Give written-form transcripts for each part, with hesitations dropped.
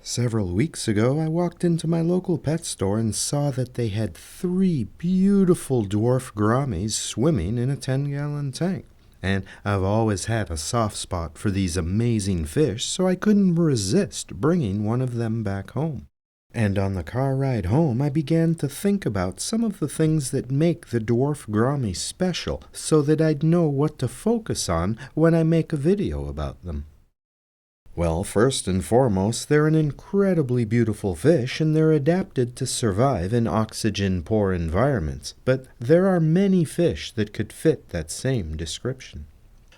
Several weeks ago, I walked into my local pet store and saw that they had 3 beautiful dwarf gouramis swimming in a 10-gallon tank. And I've always had a soft spot for these amazing fish, so I couldn't resist bringing one of them back home. And on the car ride home, I began to think about some of the things that make the dwarf gourami special, so that I'd know what to focus on when I make a video about them. Well, first and foremost, they're an incredibly beautiful fish and they're adapted to survive in oxygen-poor environments, but there are many fish that could fit that same description.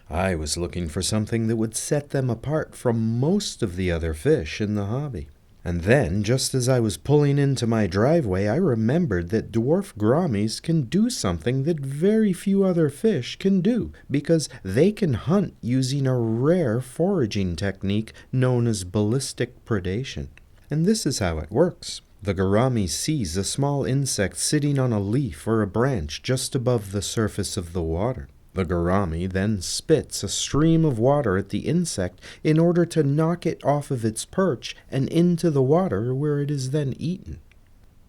I was looking for something that would set them apart from most of the other fish in the hobby. And then, just as I was pulling into my driveway, I remembered that dwarf gouramis can do something that very few other fish can do, because they can hunt using a rare foraging technique known as ballistic predation. And this is how it works. The gourami sees a small insect sitting on a leaf or a branch just above the surface of the water. The gourami then spits a stream of water at the insect in order to knock it off of its perch and into the water where it is then eaten.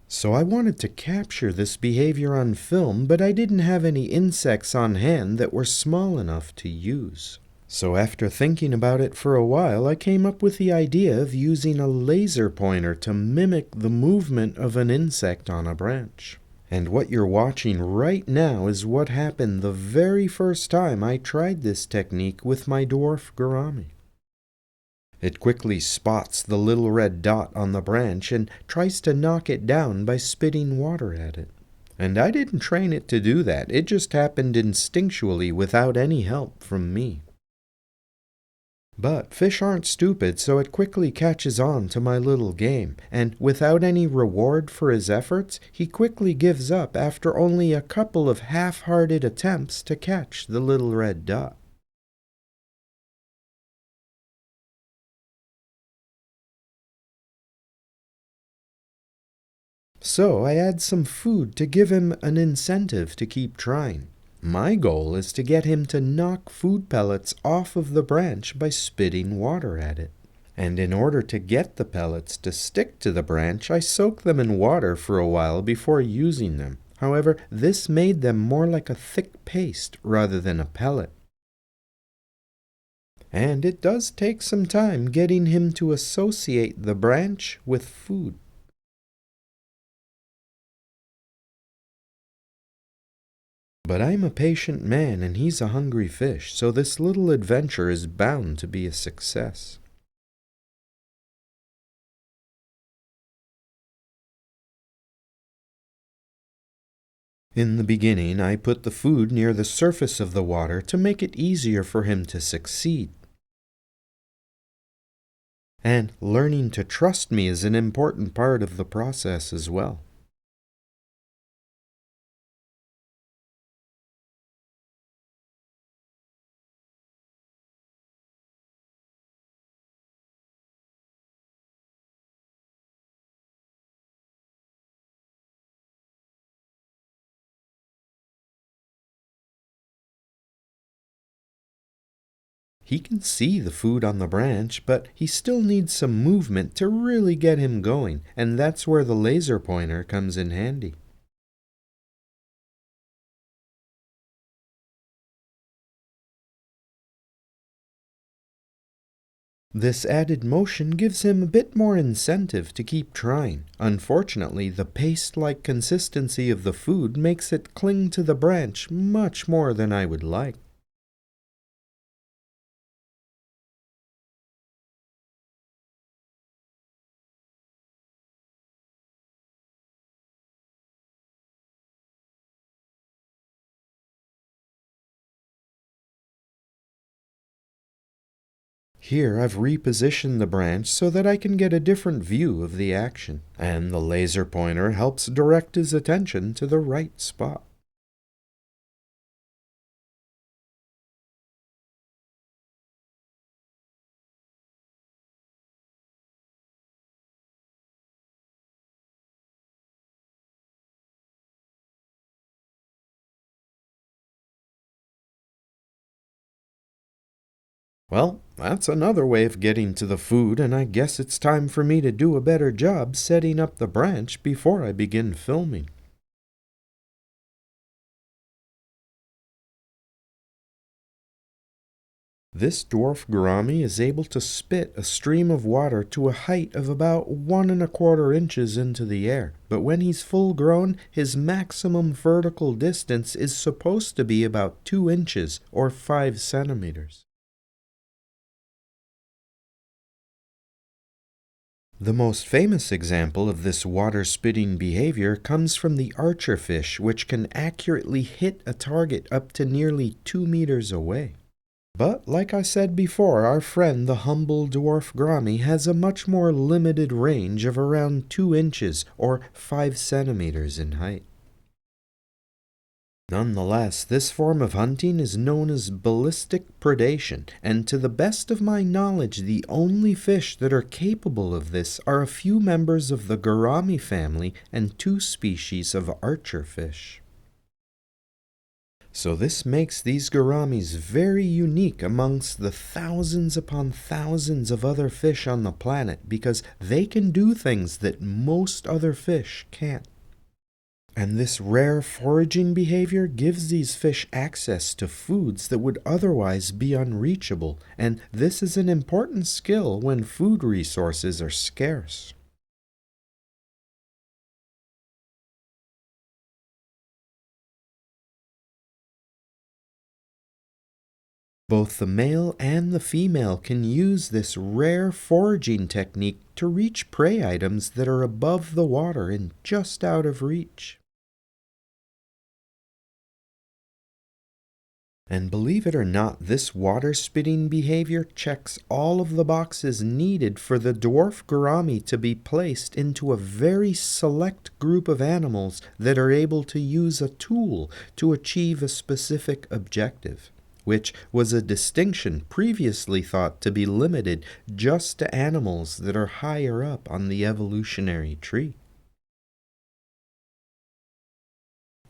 So I wanted to capture this behavior on film, but I didn't have any insects on hand that were small enough to use. So after thinking about it for a while, I came up with the idea of using a laser pointer to mimic the movement of an insect on a branch. And what you're watching right now is what happened the very first time I tried this technique with my dwarf gourami. It quickly spots the little red dot on the branch and tries to knock it down by spitting water at it. And I didn't train it to do that, it just happened instinctually without any help from me. But fish aren't stupid, so it quickly catches on to my little game, and without any reward for his efforts, he quickly gives up after only a couple of half-hearted attempts to catch the little red dot. So I add some food to give him an incentive to keep trying. My goal is to get him to knock food pellets off of the branch by spitting water at it. And in order to get the pellets to stick to the branch, I soak them in water for a while before using them. However, this made them more like a thick paste rather than a pellet. And it does take some time getting him to associate the branch with food. But I'm a patient man and he's a hungry fish, so this little adventure is bound to be a success. In the beginning, I put the food near the surface of the water to make it easier for him to succeed. And learning to trust me is an important part of the process as well. He can see the food on the branch, but he still needs some movement to really get him going, and that's where the laser pointer comes in handy. This added motion gives him a bit more incentive to keep trying. Unfortunately, the paste-like consistency of the food makes it cling to the branch much more than I would like. Here I've repositioned the branch so that I can get a different view of the action, and the laser pointer helps direct his attention to the right spot. Well, that's another way of getting to the food, and I guess it's time for me to do a better job setting up the branch before I begin filming. This dwarf gourami is able to spit a stream of water to a height of about 1¼ inches into the air, but when he's full grown, his maximum vertical distance is supposed to be about 2 inches or 5 centimeters. The most famous example of this water-spitting behavior comes from the archerfish, which can accurately hit a target up to nearly 2 meters away. But, like I said before, our friend the humble dwarf gourami has a much more limited range of around 2 inches or 5 centimeters in height. Nonetheless, this form of hunting is known as ballistic predation, and to the best of my knowledge, the only fish that are capable of this are a few members of the gourami family and 2 species of archerfish. So this makes these gouramis very unique amongst the thousands upon thousands of other fish on the planet because they can do things that most other fish can't. And this rare foraging behavior gives these fish access to foods that would otherwise be unreachable, and this is an important skill when food resources are scarce. Both the male and the female can use this rare foraging technique to reach prey items that are above the water and just out of reach. And believe it or not, this water-spitting behavior checks all of the boxes needed for the dwarf gourami to be placed into a very select group of animals that are able to use a tool to achieve a specific objective, which was a distinction previously thought to be limited just to animals that are higher up on the evolutionary tree.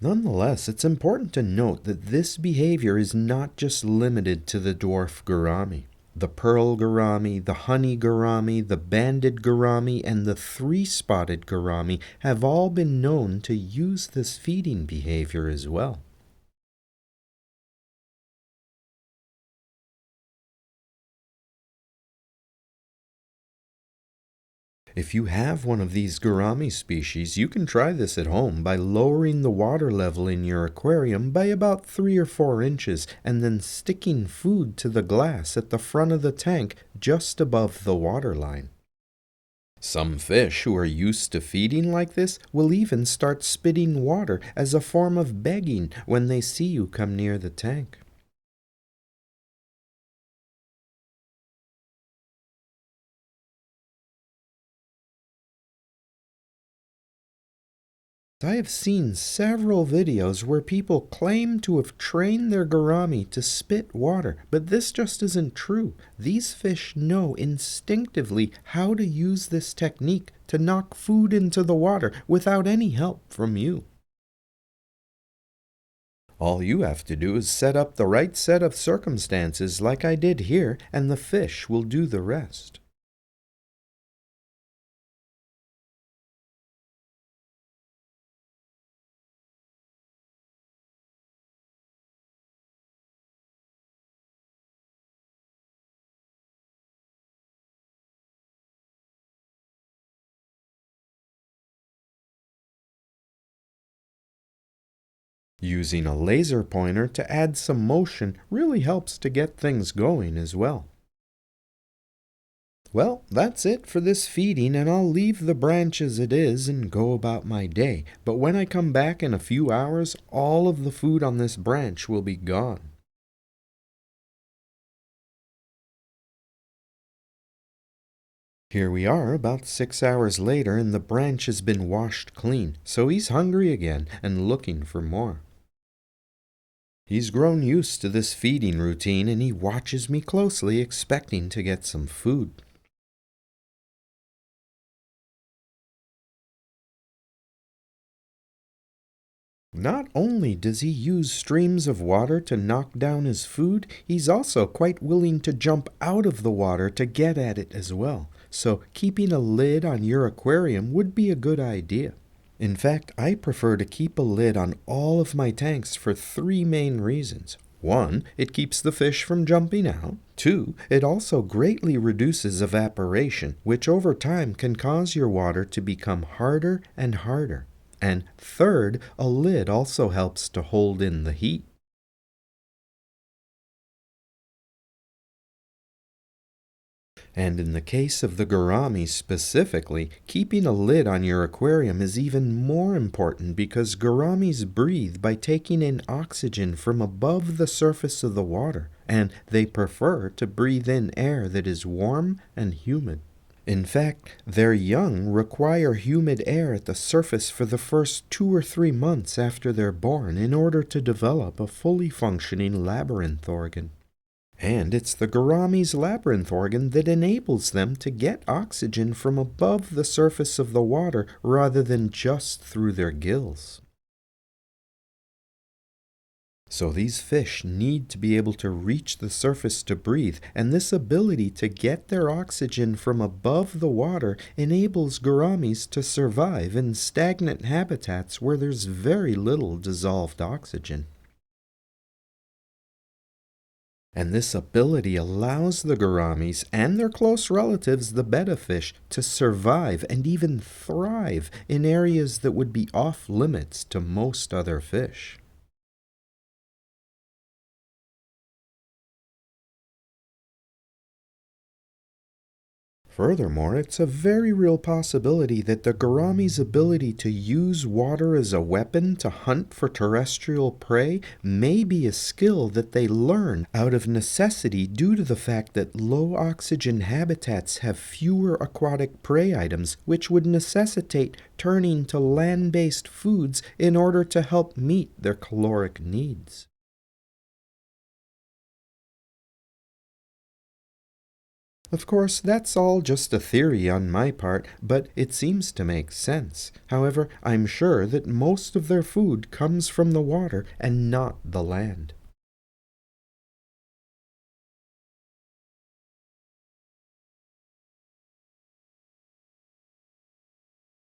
Nonetheless, it's important to note that this behavior is not just limited to the dwarf gourami. The pearl gourami, the honey gourami, the banded gourami, and the 3-spotted gourami have all been known to use this feeding behavior as well. If you have one of these gourami species, you can try this at home by lowering the water level in your aquarium by about 3 or 4 inches and then sticking food to the glass at the front of the tank just above the water line. Some fish who are used to feeding like this will even start spitting water as a form of begging when they see you come near the tank. I have seen several videos where people claim to have trained their gourami to spit water, but this just isn't true. These fish know instinctively how to use this technique to knock food into the water without any help from you. All you have to do is set up the right set of circumstances like I did here, and the fish will do the rest. Using a laser pointer to add some motion really helps to get things going as well. Well, that's it for this feeding, and I'll leave the branch as it is and go about my day. But when I come back in a few hours, all of the food on this branch will be gone. Here we are about 6 hours later, and the branch has been washed clean, so he's hungry again and looking for more. He's grown used to this feeding routine, and he watches me closely, expecting to get some food. Not only does he use streams of water to knock down his food, he's also quite willing to jump out of the water to get at it as well. So keeping a lid on your aquarium would be a good idea. In fact, I prefer to keep a lid on all of my tanks for three main reasons. 1, it keeps the fish from jumping out. 2, it also greatly reduces evaporation, which over time can cause your water to become harder and harder. And 3rd, a lid also helps to hold in the heat. And in the case of the gouramis specifically, keeping a lid on your aquarium is even more important because gouramis breathe by taking in oxygen from above the surface of the water, and they prefer to breathe in air that is warm and humid. In fact, their young require humid air at the surface for the first 2 or 3 months after they're born in order to develop a fully functioning labyrinth organ. And it's the gourami's labyrinth organ that enables them to get oxygen from above the surface of the water rather than just through their gills. So these fish need to be able to reach the surface to breathe, and this ability to get their oxygen from above the water enables gouramis to survive in stagnant habitats where there's very little dissolved oxygen. And this ability allows the gouramis and their close relatives, the betta fish, to survive and even thrive in areas that would be off limits to most other fish. Furthermore, it's a very real possibility that the gourami's ability to use water as a weapon to hunt for terrestrial prey may be a skill that they learn out of necessity due to the fact that low-oxygen habitats have fewer aquatic prey items, which would necessitate turning to land-based foods in order to help meet their caloric needs. Of course, that's all just a theory on my part, but it seems to make sense. However, I'm sure that most of their food comes from the water and not the land.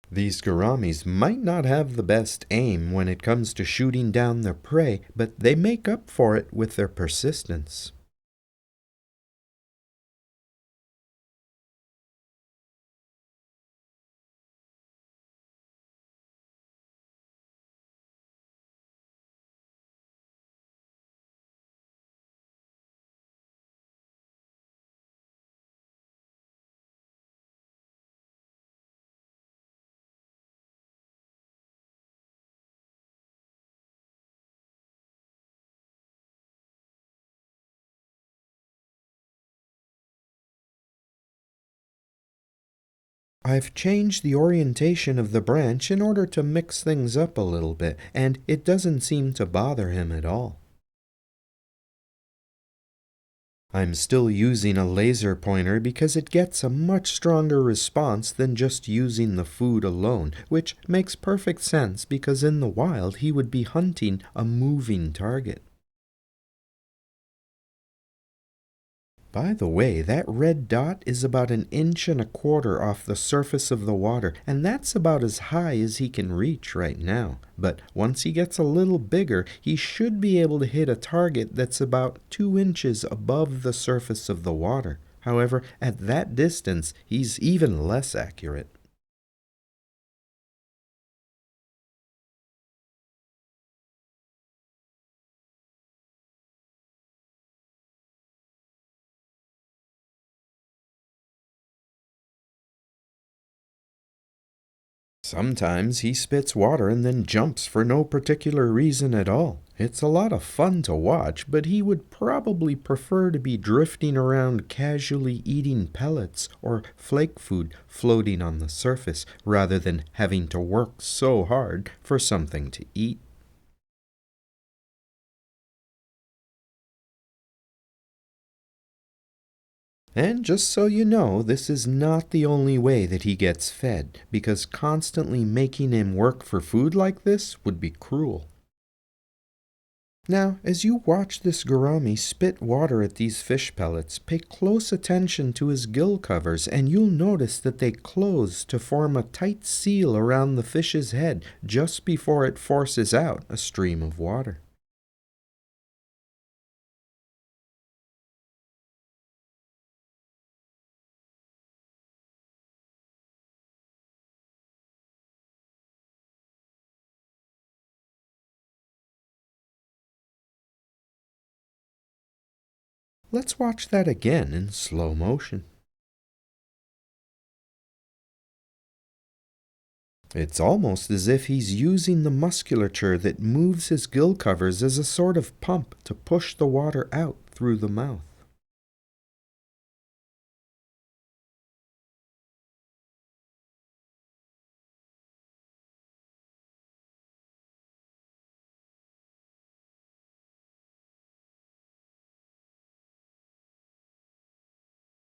These gouramis might not have the best aim when it comes to shooting down their prey, but they make up for it with their persistence. I've changed the orientation of the branch in order to mix things up a little bit, and it doesn't seem to bother him at all. I'm still using a laser pointer because it gets a much stronger response than just using the food alone, which makes perfect sense because in the wild he would be hunting a moving target. By the way, that red dot is about 1.25 inches off the surface of the water, and that's about as high as he can reach right now. But once he gets a little bigger, he should be able to hit a target that's about 2 inches above the surface of the water. However, at that distance, he's even less accurate. Sometimes he spits water and then jumps for no particular reason at all. It's a lot of fun to watch, but he would probably prefer to be drifting around casually eating pellets or flake food floating on the surface rather than having to work so hard for something to eat. And just so you know, this is not the only way that he gets fed, because constantly making him work for food like this would be cruel. Now, as you watch this gourami spit water at these fish pellets, pay close attention to his gill covers, and you'll notice that they close to form a tight seal around the fish's head just before it forces out a stream of water. Let's watch that again in slow motion. It's almost as if he's using the musculature that moves his gill covers as a sort of pump to push the water out through the mouth.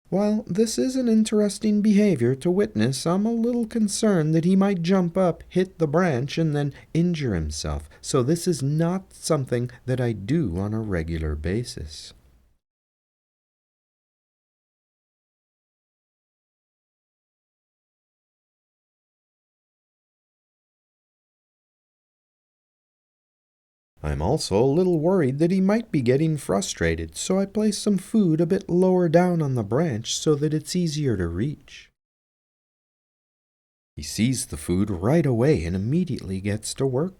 While this is an interesting behavior to witness, I'm a little concerned that he might jump up, hit the branch, and then injure himself, so this is not something that I do on a regular basis. I'm also a little worried that he might be getting frustrated, so I place some food a bit lower down on the branch so that it's easier to reach. He sees the food right away and immediately gets to work.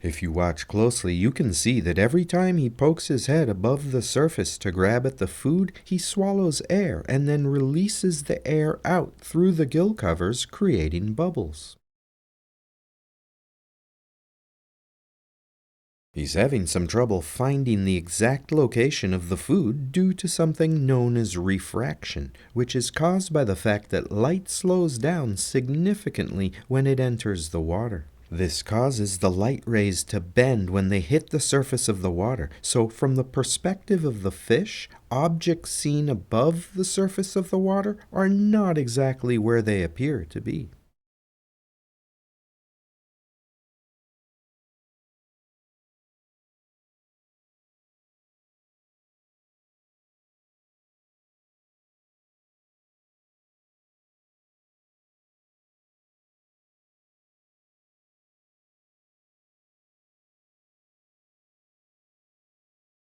If you watch closely, you can see that every time he pokes his head above the surface to grab at the food, he swallows air and then releases the air out through the gill covers, creating bubbles. He's having some trouble finding the exact location of the food due to something known as refraction, which is caused by the fact that light slows down significantly when it enters the water. This causes the light rays to bend when they hit the surface of the water, so from the perspective of the fish, objects seen above the surface of the water are not exactly where they appear to be.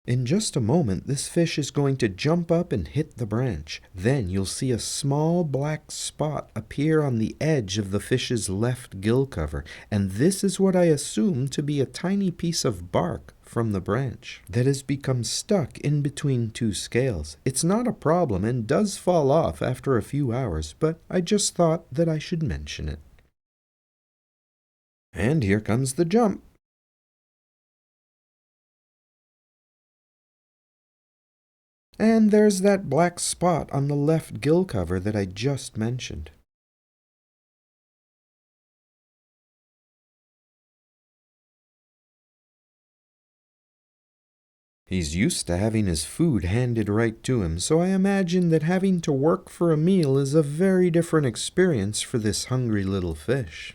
In just a moment, this fish is going to jump up and hit the branch. Then you'll see a small black spot appear on the edge of the fish's left gill cover, and this is what I assume to be a tiny piece of bark from the branch that has become stuck in between two scales. It's not a problem and does fall off after a few hours, but I just thought that I should mention it. And here comes the jump. And there's that black spot on the left gill cover that I just mentioned. He's used to having his food handed right to him, so I imagine that having to work for a meal is a very different experience for this hungry little fish.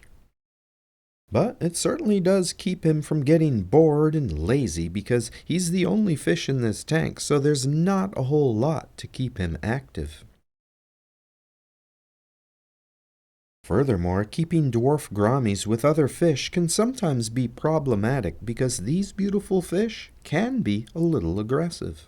But it certainly does keep him from getting bored and lazy because he's the only fish in this tank, so there's not a whole lot to keep him active. Furthermore, keeping dwarf gouramis with other fish can sometimes be problematic because these beautiful fish can be a little aggressive.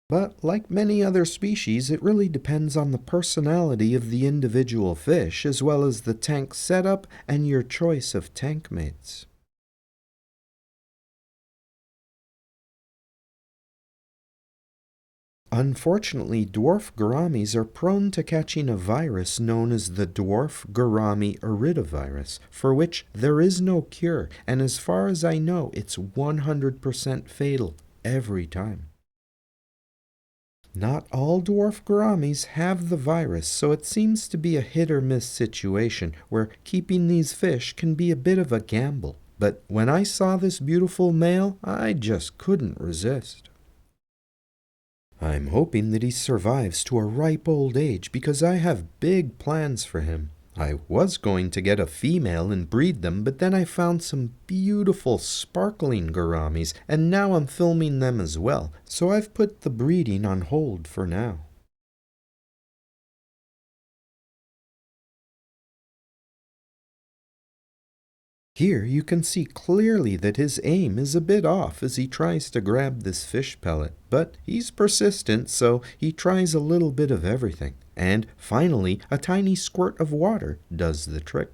But like many other species, it really depends on the personality of the individual fish, as well as the tank setup and your choice of tank mates. Unfortunately, dwarf gouramis are prone to catching a virus known as the Dwarf Gourami iridovirus, for which there is no cure, and as far as I know, it's 100% fatal every time. Not all dwarf gouramis have the virus, so it seems to be a hit-or-miss situation where keeping these fish can be a bit of a gamble. But when I saw this beautiful male, I just couldn't resist. I'm hoping that he survives to a ripe old age because I have big plans for him. I was going to get a female and breed them, but then I found some beautiful sparkling gouramis, and now I'm filming them as well, so I've put the breeding on hold for now. Here you can see clearly that his aim is a bit off as he tries to grab this fish pellet, but he's persistent, so he tries a little bit of everything. And finally, a tiny squirt of water does the trick.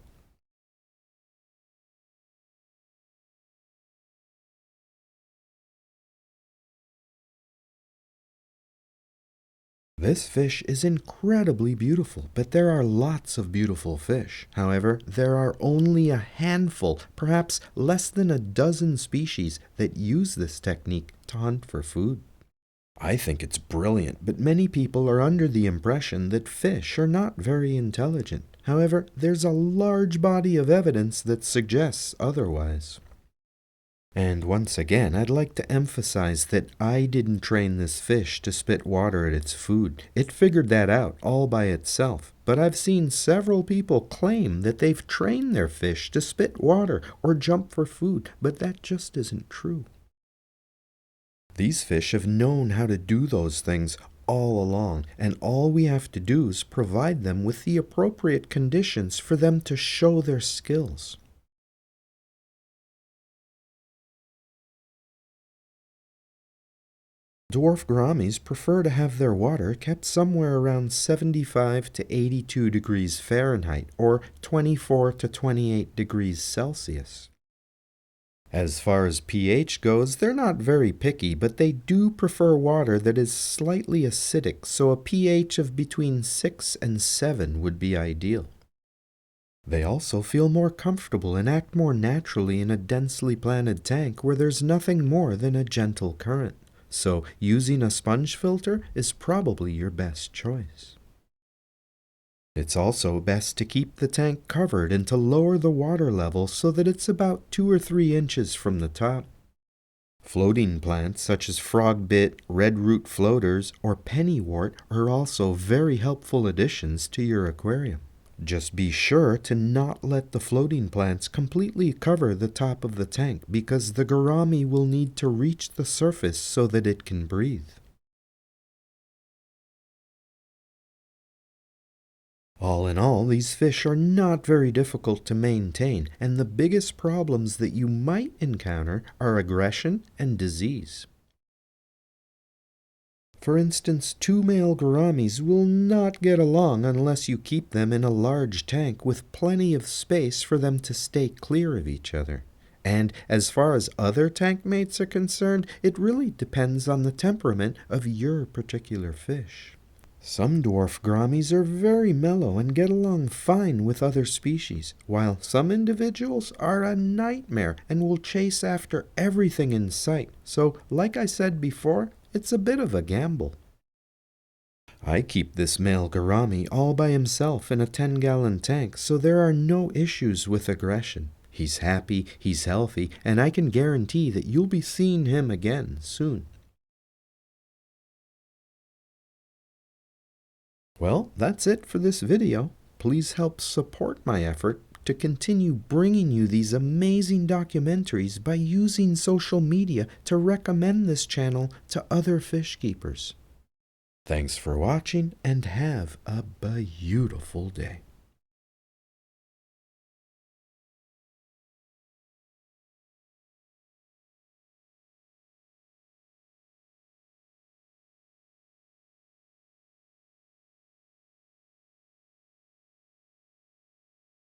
This fish is incredibly beautiful, but there are lots of beautiful fish. However, there are only a handful, perhaps less than a dozen species that use this technique to hunt for food. I think it's brilliant, but many people are under the impression that fish are not very intelligent. However, there's a large body of evidence that suggests otherwise. And once again, I'd like to emphasize that I didn't train this fish to spit water at its food. It figured that out all by itself. But I've seen several people claim that they've trained their fish to spit water or jump for food, but that just isn't true. These fish have known how to do those things all along, and all we have to do is provide them with the appropriate conditions for them to show their skills. Dwarf gouramis prefer to have their water kept somewhere around 75 to 82 degrees Fahrenheit or 24 to 28 degrees Celsius. As far as pH goes, they're not very picky, but they do prefer water that is slightly acidic, so a pH of between 6 and 7 would be ideal. They also feel more comfortable and act more naturally in a densely planted tank where there's nothing more than a gentle current. So using a sponge filter is probably your best choice. It's also best to keep the tank covered and to lower the water level so that it's about 2 or 3 inches from the top. Floating plants such as frogbit, red root floaters, or pennywort are also very helpful additions to your aquarium. Just be sure to not let the floating plants completely cover the top of the tank because the gourami will need to reach the surface so that it can breathe. All in all, these fish are not very difficult to maintain, and the biggest problems that you might encounter are aggression and disease. For instance, 2 male gouramis will not get along unless you keep them in a large tank with plenty of space for them to stay clear of each other. And as far as other tank mates are concerned, it really depends on the temperament of your particular fish. Some dwarf gouramis are very mellow and get along fine with other species, while some individuals are a nightmare and will chase after everything in sight. So, like I said before, it's a bit of a gamble. I keep this male gourami all by himself in a 10-gallon tank, so there are no issues with aggression. He's happy, he's healthy, and I can guarantee that you'll be seeing him again soon. Well, that's it for this video. Please help support my effort to continue bringing you these amazing documentaries by using social media to recommend this channel to other fish keepers. Thanks for watching and have a beautiful day.